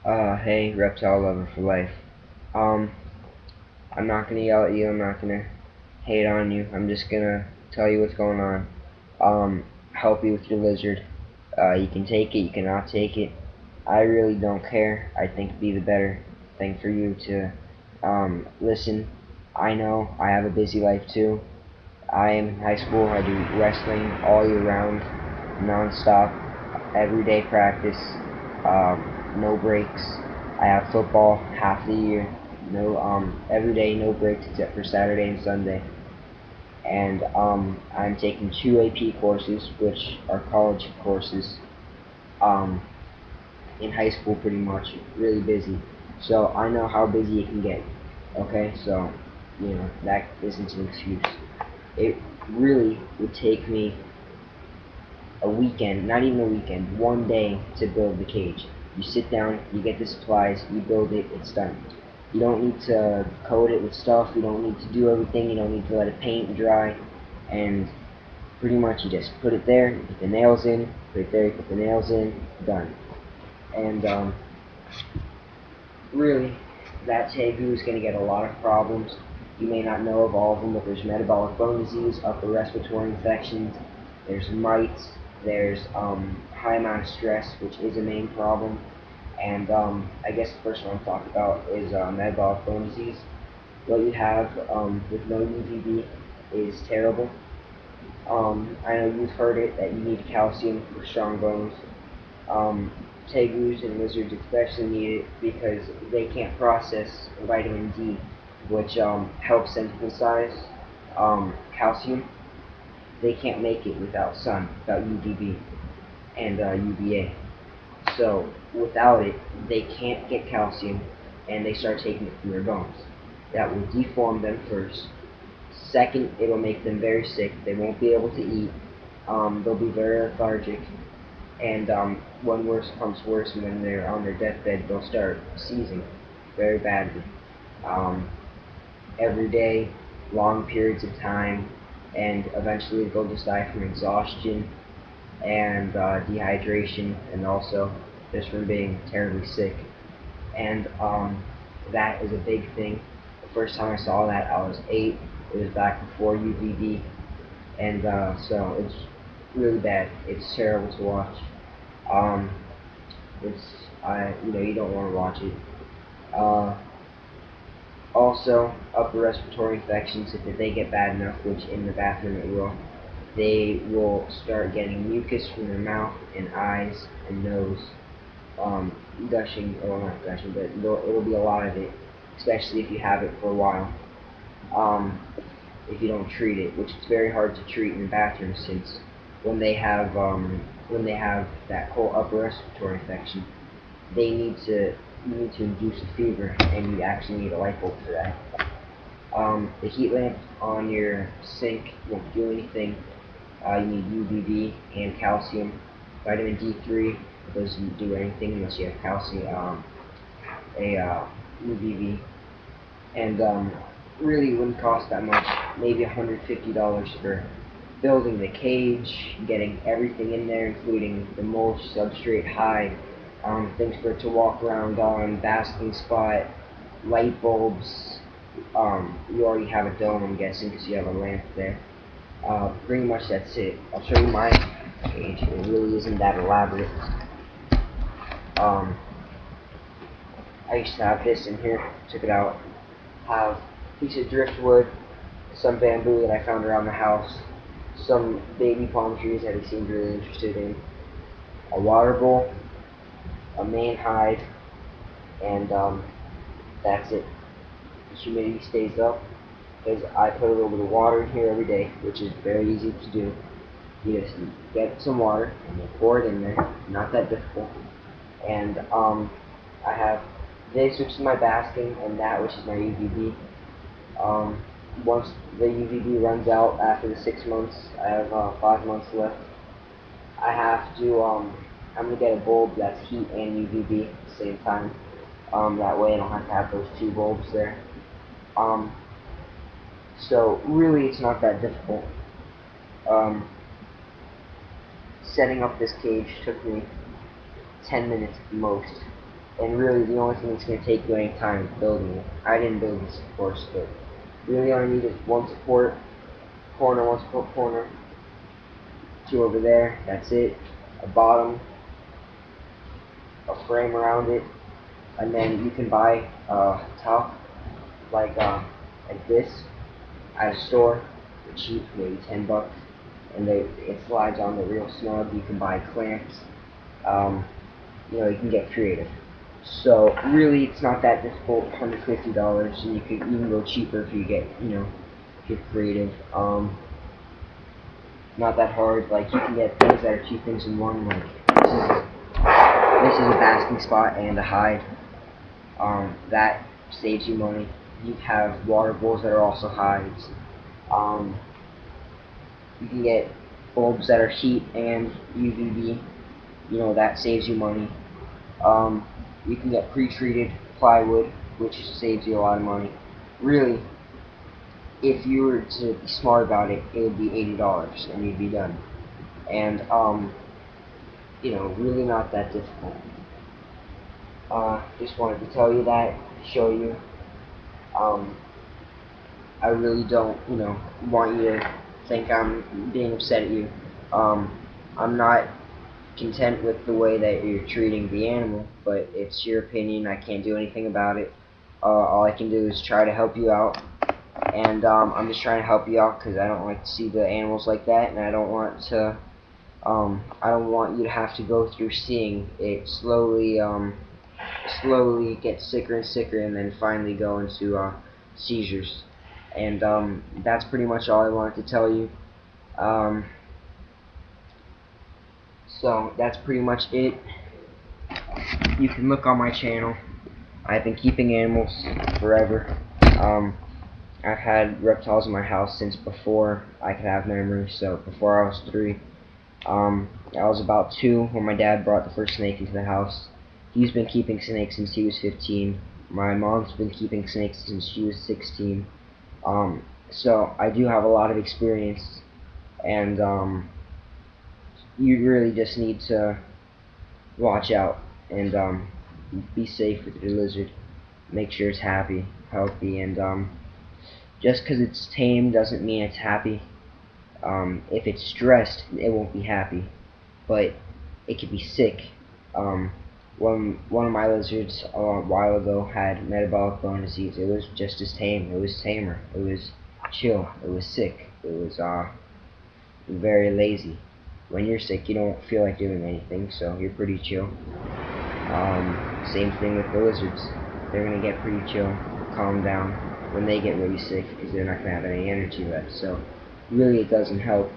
Hey, reptile lover for life. Um, I'm not gonna yell at you. I'm not gonna hate on you. I'm just gonna tell you what's going on. Help you with your lizard. You can take it. You cannot take it. I really don't care. I think it'd be the better thing for you to listen. I know I have a busy life too. I am in high school. I do wrestling all year round, non-stop, everyday practice, no breaks. I have football half the year, no every day, no breaks except for Saturday and Sunday. And I'm taking two AP courses, which are college courses. Um, in high school, pretty much, really busy. So I know how busy it can get. Okay, so that isn't an excuse. It really would take me a weekend, not even a weekend, one day to build the cage. You sit down, you get the supplies, you build it, it's done. You don't need to coat it with stuff, you don't need to do everything, you don't need to let it paint and dry, and pretty much you just put it there, you put the nails in, put it there, you put the nails in, done. And really, that tegu is going to get a lot of problems. You may not know of all of them, but there's metabolic bone disease, upper respiratory infections, there's mites, there's high amount of stress, which is a main problem. And I guess the first one I'm talking about is metabolic bone disease. What you have with no UVB is terrible. I know you've heard it that you need calcium for strong bones. Um, tegus and lizards especially need it because they can't process vitamin D, which helps synthesize calcium. They can't make it without sun, without UVB and UVA. So without it, they can't get calcium, and they start taking it from their bones. That will deform them first. Second, it'll make them very sick. They won't be able to eat. They'll be very lethargic, and when worse comes worse, when they're on their deathbed, they'll start seizing very badly. Um, every day, long periods of time, and eventually they'll just die from exhaustion and dehydration, and also just from being terribly sick. And that is a big thing. The first time I saw that, I was 8. It was back before UVB, and so it's really bad. It's terrible to watch. Um, it's you don't want to watch it. Uh, Also, upper respiratory infections, if they get bad enough, which in the bathroom it will, they will start getting mucus from their mouth and eyes and nose, gushing, or not gushing, but it'll be a lot of it, especially if you have it for a while. Um, if you don't treat it, which is very hard to treat in the bathroom since when they have that whole upper respiratory infection, they need to you need to induce a fever, and you actually need a light bulb for that. The heat lamp on your sink won't do anything. You need UVB and calcium. Vitamin D3 doesn't do anything unless you have calcium, UVB, and really wouldn't cost that much. Maybe $150 for building the cage, getting everything in there, including the mulch, substrate, hide, things for it to walk around on, basking spot, light bulbs. You already have a dome, I'm guessing, because you have a lamp there. Pretty much that's it. I'll show you my cage. It really isn't that elaborate. Um, I used to have this in here. Took it out. Have a piece of driftwood, some bamboo that I found around the house, some baby palm trees that he seemed really interested in, a water bowl, a main hide, and that's it. The humidity stays up because I put a little bit of water in here every day, which is very easy to do. You just get some water and you pour it in there, not that difficult. And I have this, which is my basking, and that, which is my UVB. Um, Once the UVB runs out after the 6 months, I have 5 months left. I have to, I'm going to get a bulb that's heat and UVB at the same time. That way I don't have to have those two bulbs there. Um, so really it's not that difficult. Um, Setting up this cage took me 10 minutes at the most. and really the only thing that's going to take you any time is building it. I didn't build this, of course, but really all I need is one support corner, one support corner, two over there, that's it, a bottom, a frame around it, and then you can buy a top like this at a store for cheap, maybe 10 bucks, and it slides on the real snug. You can buy clamps. Um, you can get creative. So really, it's not that difficult. $150, and you can go cheaper if you get creative. Not that hard. Like you can get things that are two things in one. Like this is a basking spot and a hide. That saves you money. You have water bowls that are also hides. Um, you can get bulbs that are heat and UVB. That saves you money. Um, you can get pre-treated plywood, which saves you a lot of money. Really, if you were to be smart about it, it would be $80 and you'd be done. And really not that difficult. Just wanted to tell you that, show you. Um, I really don't, want you to think I'm being upset at you. I'm not content with the way that you're treating the animal, but it's your opinion. I can't do anything about it. All I can do is try to help you out, and I'm just trying to help you out because I don't like to see the animals like that, and I don't want you to have to go through seeing it slowly get sicker and sicker, and then finally go into seizures. And that's pretty much all I wanted to tell you. Um, so that's pretty much it. You can look on my channel. I've been keeping animals forever. I've had reptiles in my house since before I could have memory, so before I was 3. I was about 2 when my dad brought the first snake into the house. He's been keeping snakes since he was 15. My mom's been keeping snakes since she was 16. So I do have a lot of experience, and you really just need to watch out and be safe with your lizard. Make sure it's happy, healthy, and just because it's tame doesn't mean it's happy. If it's stressed, it won't be happy, but it could be sick. One of my lizards a while ago had metabolic bone disease. It was just as tame. It was tamer. It was chill. It was sick. It was very lazy. When you're sick, you don't feel like doing anything, so you're pretty chill. Same thing with the lizards. They're gonna get pretty chill, calm down when they get really sick because they're not gonna have any energy left. So really, it doesn't help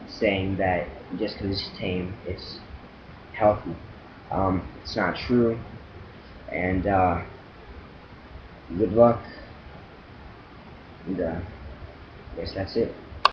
saying that just because it's tame, it's healthy. It's not true. And good luck. And I guess that's it.